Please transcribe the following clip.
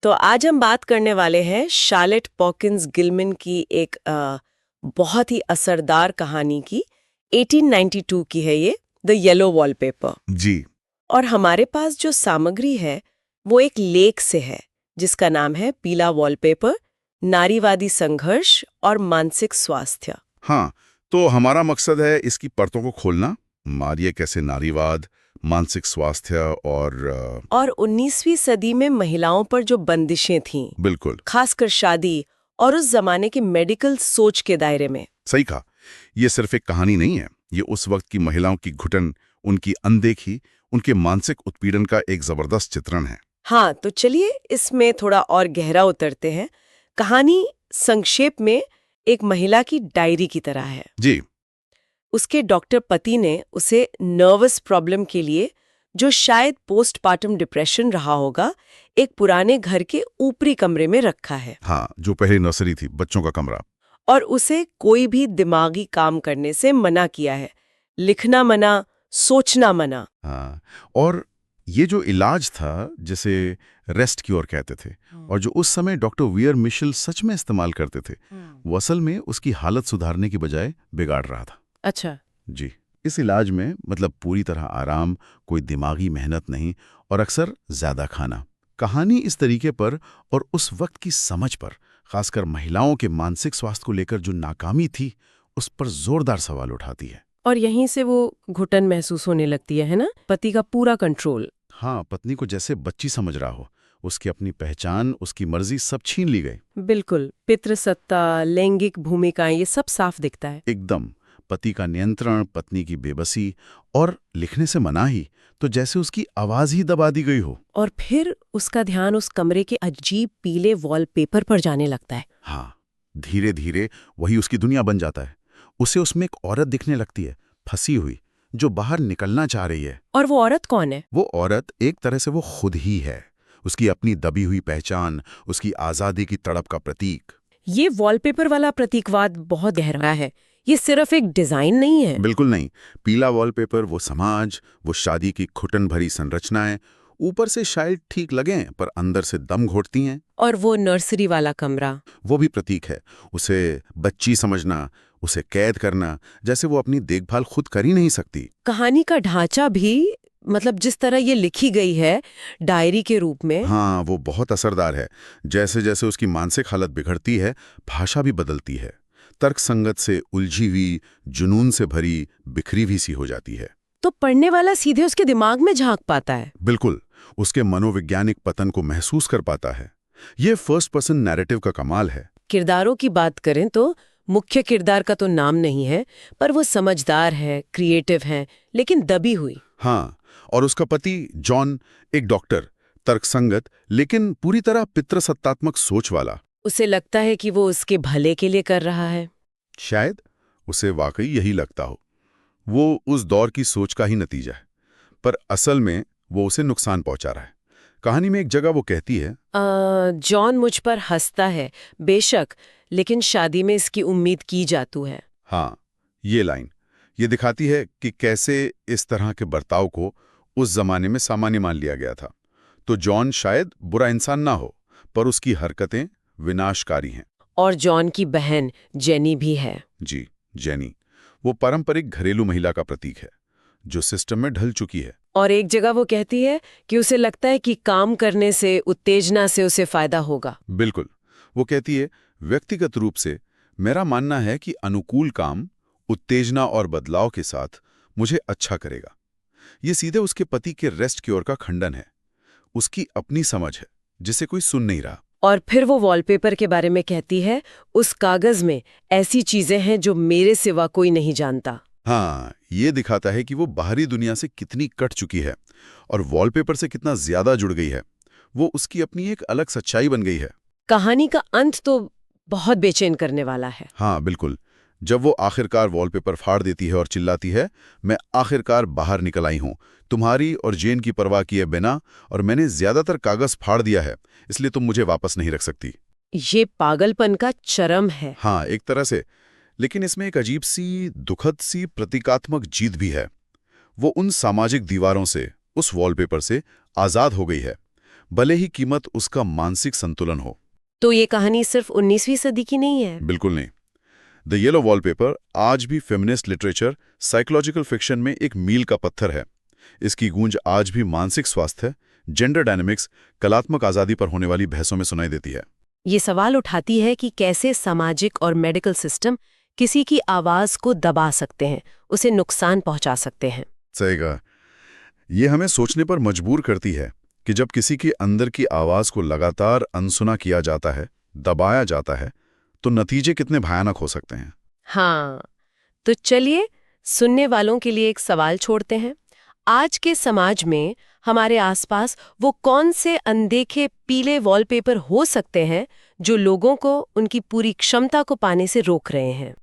तो आज हम बात करने वाले हैं शार्लेट पॉकिंस गिलमैन की एक बहुत ही असरदार कहानी की। 1892 की है ये, द येलो वॉलपेपर। जी। और हमारे पास जो सामग्री है वो एक लेख से है जिसका नाम है पीला वॉलपेपर, नारीवादी संघर्ष और मानसिक स्वास्थ्य। हाँ, तो हमारा मकसद है इसकी परतों को खोलना, मारिए कैसे नारीवाद, मानसिक स्वास्थ्य और 19वीं सदी में महिलाओं पर जो बंदिशें थीं, बिल्कुल खासकर शादी और उस जमाने की मेडिकल सोच के दायरे में। सही कहा। ये सिर्फ एक कहानी नहीं है, ये उस वक्त की महिलाओं की घुटन, उनकी अनदेखी, उनके मानसिक उत्पीड़न का एक जबरदस्त चित्रण है। हाँ, तो चलिए इसमें थोड़ा और गहरा उतरते हैं। कहानी संक्षेप में एक महिला की डायरी की तरह है। जी। उसके डॉक्टर पति ने उसे नर्वस प्रॉब्लम के लिए, जो शायद पोस्टपार्टम डिप्रेशन रहा होगा, एक पुराने घर के ऊपरी कमरे में रखा है। हाँ, जो पहले नर्सरी थी, बच्चों का कमरा। और उसे कोई भी दिमागी काम करने से मना किया है। लिखना मना, सोचना मना। हाँ, और ये जो इलाज था जिसे रेस्ट क्योर कहते थे, और जो उस समय डॉक्टर वियर मिशेल सच में इस्तेमाल करते थे, वो असल में उसकी हालत सुधारने की बजाय बिगाड़ रहा था। अच्छा। जी। इस इलाज में मतलब पूरी तरह आराम, कोई दिमागी मेहनत नहीं, और अक्सर ज्यादा खाना। कहानी इस तरीके पर और उस वक्त की समझ पर, खासकर महिलाओं के मानसिक स्वास्थ्य को लेकर जो नाकामी थी, उस पर जोरदार सवाल उठाती है। और यहीं से वो घुटन महसूस होने लगती है ना? पति का पूरा कंट्रोल। हाँ, पत्नी को जैसे बच्ची समझ रहा हो, उसकी अपनी पहचान, उसकी मर्जी सब छीन ली गई। बिल्कुल, पितृसत्ता, लैंगिक भूमिकाएं, ये सब साफ दिखता है। एकदम। पति का नियंत्रण, पत्नी की बेबसी, और लिखने से मनाही, तो जैसे उसकी आवाज ही दबा दी गई हो। और फिर उसका ध्यान उस कमरे के अजीब पीले वॉलपेपर पर जाने लगता है। हाँ, धीरे धीरे वही उसकी दुनिया बन जाता है। उसे उसमें एक औरत दिखने लगती है, फंसी हुई, जो बाहर निकलना चाह रही है। और वो औरत कौन है? वो औरत एक तरह से वो खुद ही है, उसकी अपनी दबी हुई पहचान, उसकी आजादी की तड़प का प्रतीक। ये वॉलपेपर वाला प्रतीकवाद बहुत गहरा है। ये सिर्फ एक डिजाइन नहीं है। बिल्कुल नहीं। पीला वॉलपेपर वो समाज, वो शादी की घुटन भरी संरचनाएं, ऊपर से शायद ठीक लगें पर अंदर से दम घोटती हैं। और वो नर्सरी वाला कमरा, वो भी प्रतीक है। उसे बच्ची समझना, उसे कैद करना, जैसे वो अपनी देखभाल खुद कर ही नहीं सकती। कहानी का ढांचा भी, मतलब जिस तरह ये लिखी गई है डायरी के रूप में। हाँ, वो बहुत असरदार है। जैसे जैसे उसकी मानसिक हालत बिगड़ती है, भाषा भी बदलती है। तर्क संगत से उलझी हुई, जुनून से भरी, बिखरी हुई सी हो जाती है। तो पढ़ने वाला सीधे उसके दिमाग में झांक पाता है। बिल्कुल, उसके मनोवैज्ञानिक पतन को महसूस कर पाता है। ये फर्स्ट पर्सन नैरेटिव का कमाल है। किरदारों की बात करें तो मुख्य किरदार का तो नाम नहीं है, पर वो समझदार है, क्रिएटिव है, लेकिन दबी हुई। हाँ, और उसका पति जॉन, एक डॉक्टर, तर्कसंगत लेकिन पूरी तरह पितृसत्तात्मक सोच वाला। उसे लगता है कि वो उसके भले के लिए कर रहा है। शायद उसे वाकई यही लगता हो। वो उस दौर की सोच का ही नतीजा है, पर असल में वो उसे नुकसान पहुंचा रहा है। कहानी में एक जगह वो कहती है, जॉन मुझ पर हंसता है, बेशक, लेकिन शादी में इसकी उम्मीद की जाती है। हाँ, ये लाइन ये दिखाती है कि कैसे इस तरह के बर्ताव को उस जमाने में सामान्य मान लिया गया था। तो जॉन शायद बुरा इंसान ना हो, पर उसकी हरकतें विनाशकारी हैं। और जॉन की बहन जेनी भी है। जी, जेनी, वो पारंपरिक घरेलू महिला का प्रतीक है, जो सिस्टम में ढल चुकी है। और एक जगह वो कहती है कि उसे लगता है कि काम करने से, उत्तेजना से उसे फायदा होगा। बिल्कुल। वो कहती है, व्यक्तिगत रूप से मेरा मानना है कि अनुकूल काम, उत्तेजना और बदलाव के साथ मुझे अच्छा करेगा। ये सीधे उसके पति के रेस्ट क्योर का खंडन है। उसकी अपनी समझ है जिसे कोई सुन नहीं रहा। और फिर वो वॉलपेपर के बारे में कहती है, उस कागज में ऐसी चीजें हैं जो मेरे सिवा कोई नहीं जानता। हाँ, ये दिखाता है कि वो बाहरी दुनिया से कितनी कट चुकी है और वॉलपेपर से कितना ज्यादा जुड़ गई है। वो उसकी अपनी एक अलग सच्चाई बन गई है। कहानी का अंत तो बहुत बेचैन करने वाला है। हाँ, बिल्कुल। जब वो आखिरकार वॉलपेपर फाड़ देती है और चिल्लाती है, मैं आखिरकार बाहर निकल आई हूँ, तुम्हारी और जेन की परवाह किए बिना, और मैंने ज्यादातर कागज फाड़ दिया है, इसलिए तुम मुझे वापस नहीं रख सकती। ये पागलपन का चरम है। हाँ, एक तरह से। लेकिन इसमें एक अजीब सी, दुखद सी प्रतीकात्मक जीत भी है। वो उन सामाजिक दीवारों से, उस वॉलपेपर से आजाद हो गई है। भले ही कीमत उसका मानसिक संतुलन हो। तो ये कहानी सिर्फ 19वीं सदी की नहीं है। बिल्कुल नहीं। द येलो वॉलपेपर आज भी फेमिनिस्ट लिटरेचर, साइकोलॉजिकल फिक्शन में एक मील का पत्थर है। इसकी गूंज आज भी मानसिक स्वास्थ्य, जेंडर डायनेमिक्स, कलात्मक आज़ादी पर होने वाली बहसों में सुनाई देती है। ये सवाल उठाती है कि कैसे सामाजिक और मेडिकल सिस्टम किसी की आवाज को दबा सकते हैं, उसे नुकसान पहुंचा सकते हैं। सही कहा। ये हमें सोचने पर मजबूर करती है कि जब किसी के अंदर की आवाज को लगातार अनसुना किया जाता है, दबाया जाता है, तो नतीजे कितने भयानक हो सकते हैं। हाँ, तो चलिए सुनने वालों के लिए एक सवाल छोड़ते हैं। आज के समाज में हमारे आसपास वो कौन से अनदेखे पीले वॉलपेपर हो सकते हैं जो लोगों को उनकी पूरी क्षमता को पाने से रोक रहे हैं?